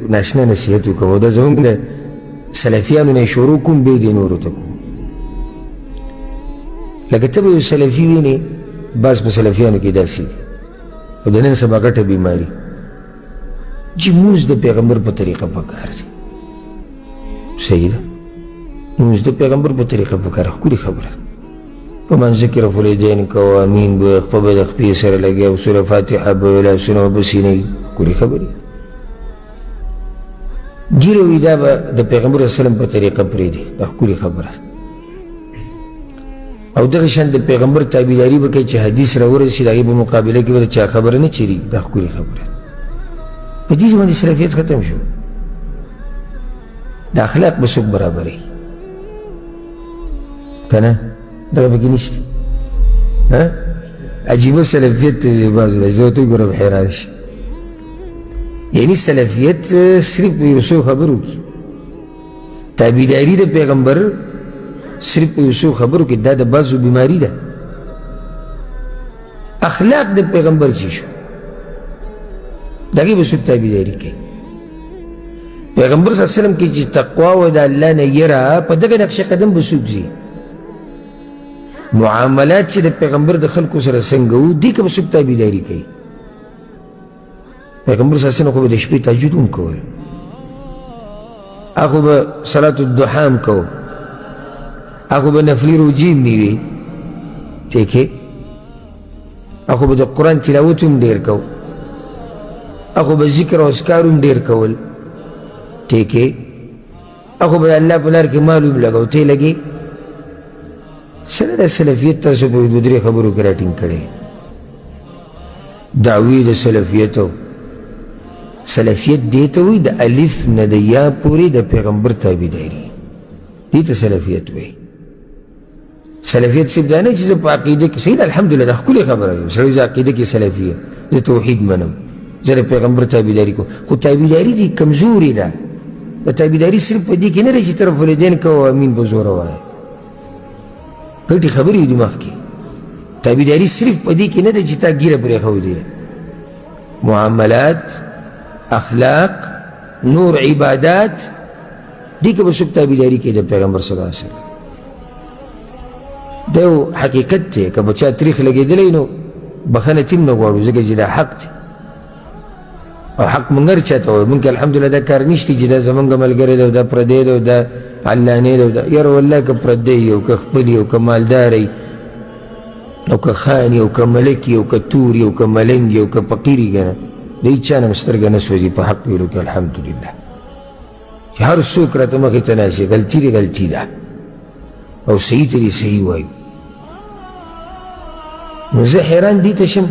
ناشنا نصیحت وکړو دا زموږ د سلفیانو نه شروع کوم بیا دې نورو ته کوم لکه ته به یو سلفي وینې بعض په سلفیانو کې داسې دي او د نن سبا ګټه بیماري چې مونځ د پیغمبر په طریقه پکار دی صحیح ده مونځ د پیغمبر په طریقه پکار ښکلې خبره په منځ کې رفع الیدین کوه امین به خپه به د خپې سره لګیا او سوره فاتحه به ویل لاسونه به سینې ښکلې خبرې ګیره وي دا به د پیغمبر وسلم په طریقه پرېږدي دا ښکلې خبره او دغه شان د پیغمبر تابعداري به کوي چې حدیث راورسي د هغې په مقابله کې به د چا خبره نه چېرېږي دا ښکلې خبره په دې باندې سلفیت ختم شو د اخلاق به څوک برابروي که نه دغه پکې نشته عجیبه سلفیت بعضو دی زه ورته وګورم حیران شي یعنی سلفیت صرف په یو څو خبرو کې تابعداري د پیغمبر صرف په یو څو خبرو کې دا د بعضو بیماري ده اخلاق د پیغمبر چې شو د هغې به څوک تابعداري کوي پیغمبر صلی الله علیه وسلم کې چې تقوا و د الله نه یره په دغه نقش قدم به څوک ځي معاملات چې د پیغمبر د خلکو سره څنګه وو دې که به څوک تابعداري کوي پیغمبر صلی الله علیه وسلم خو به د شپې تهجد هم کول هغه به صلات الضحا هم کو هغه به نفلي روجې هم نیوي ټیک هغه به د قرآن تلاوت هم ډېر کو هغه به ذکر او اذکار هم ډېر کول ٹھیک ہے اخو به الله په لار کې معلوم لګاو ته لګي سره د سلفیت تاسو په دوه درې خبرو کې راټینګ کړي دعوی د سلفیت دی ته وي د الف نه د یا پورې د پیغمبر تابعداري دې ته سلفیت وایي سلفیت صرف دا نه چې زه په عقیده کې صحیح ده الحمدلله دا ښکلې خبره یم سړی زه عقیده کې سلفیه زه توحید منم زه د پیغمبر تابعداري کوم خو تابعداري دې کمزورې ده د تابعداري صرف په دې کې نه دی چې طرف ولیدین کوه امین په زوره وایه پټې خبرې دي مخکې تابعداري صرف په دې کې نه دی چې تا ګیره پرېښودې ده معاملات اخلاق نور عبادات دې کې به څوک تابعداري کوي د پیغمبر صلی الله علیه وسلم دا یو حقیقت دی که به چا تاریخ لګېدلی نو بخښنه تیم نه غواړو ځکه چې دا حق دی او حق مونږ هر چاته وایو مونږ الحمدلله دا کار نشته چې دا زمونږ ملګری دی او دا پردی دی او دا علانې دی او دا یاره والله که پردی یي او که خپل یي او که مالدار یي او که خان یي او که ملک یي او که تور یي او که ملنګ یي او که فقیر یي که نه د هېچ چا نه م سترګه نه سوځي په حق ویلو کې الحمدلله چې هر څوک راته مخې ته ناست دی غلطي دی غلطي ده او صحیح ته دې صحیح وایو نو زه حیران دې ته شم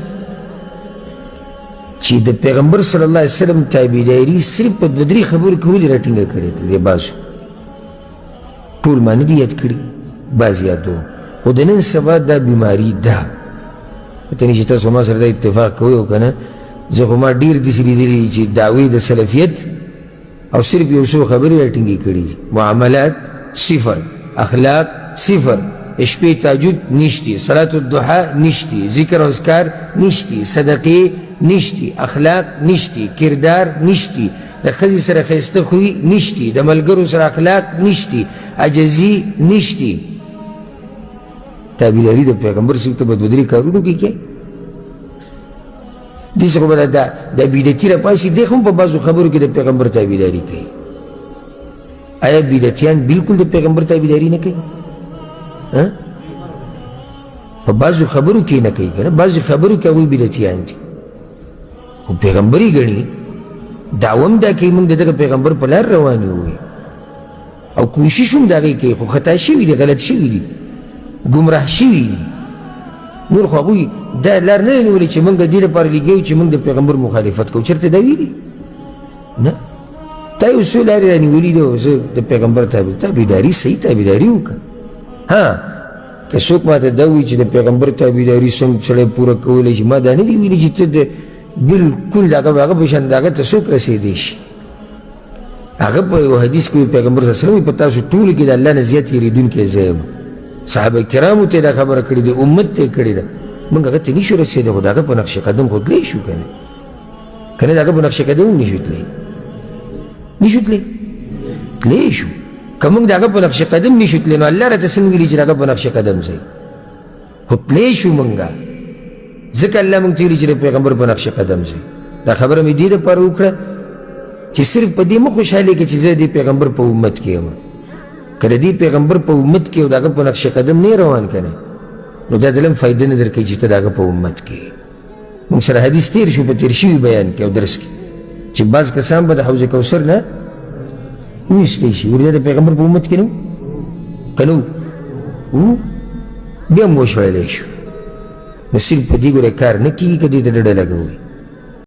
چې د پیغمبر صلی الله علیه وسلم تابعداري صرف په دوه درې خبرو کې ولې راټینګه کړې ده دې بعضو ټول ما نه دي یاد کړي بعض یادوم خو د نن سبا دا بیماري ده پته نه چې تاسو ما سره دا اتفاق کوئ او که نه زه خو ما ډېر داسې لیدلي چې دعوې د سلفیت او صرف یو څو خبرې راټینګې کړي دي معاملات صفر اخلاق صفر شپې تهجد نشتی صلات الضحا نشتی ذکر او اذکار نشتی صدقې نشتی اخلاق نشتی کردار نشتی د ښځې سره ښایسته خوی نشتی د ملګرو سره اخلاق نشتی عجزي نشتی تابعداري د پیغمبر صرف ته به دوه درې کارونو کې کوي داسې خو به د بدعتي راپاسي دی خو هم په بعضو خبرو کې د پیغمبر تابعداري کوي آیا بدعتیان بالکل د پیغمبر تابعداري نه کوي په بعضو خبرو کې نه کوي که نه بعضې خبرو کې هغوی بدعتیان دي خو پیغمبري ګڼي دعوه هم دا کوي موږ د دغه پیغمبر په لار روان یو او کوشش هم د هغې کوي خو خطا شوي دي غلط شوي دي ګمراه شوي دي نور خو هغوی دا لار نه دی نیولې چې موږ د دې لپاره لګیو چې موږ د پیغمبر مخالفت کوو چېرته دا ویلي نه تا یو څو لارې رانیولي دي او زه د پیغمبر تابعداري صحیح تابعداري وکړه ها که څوک ماته دا وایي چې د پیغمبر تابعداري څنګه سړی پوره کولی شي ما دا نه دي ویلي چې ته د بالکل د هغه په شان د هغه ته څوک رسېدی شي هغه په یو حدیث کې پیغمبر صلی الله علیه وسلم په تاسو ټولو کې د الله نه زیات یېرېدونکی زه یم صحابه کرامو ته دا خبره کړې ده امت ته یې کړې ده موږ هغه ته نشو رسېدی خو د هغه په نقش قدم خو تللی شو که نه د هغه په نقش قدم هم نشو تللی نشو تلې شو که موږ د هغه په نقش قدم نشو تللی نو الله راته څنګه ویلي چې د هغه په نقش قدم ځئ خو تللی شو موږ ځکه الله موږ ته ویلي چې د پیغمبر په نقش قدم ځئ دا خبره مې دې دپاره وکړه چې صرف په دې مه خوشحالېږه چې زه د دې پیغمبر په امت کې یم که د دې پیغمبر په امت کې او د هغه په نقش قدم نه روان که نه نو دا دلم فایده نه درکوي چې ته د هغه په امت کې موږ سره حدیث تیر شو په تیر شوي بیان کې او درس کې چې بعض کسان به د حوض کوثر نه ویستی شي ولې د پیغمبر په امت کې نه که نه و بیا هم وشړلی شو نو صرف په دې ګوره کار نه کېږي که دې ته ډډه لګوئ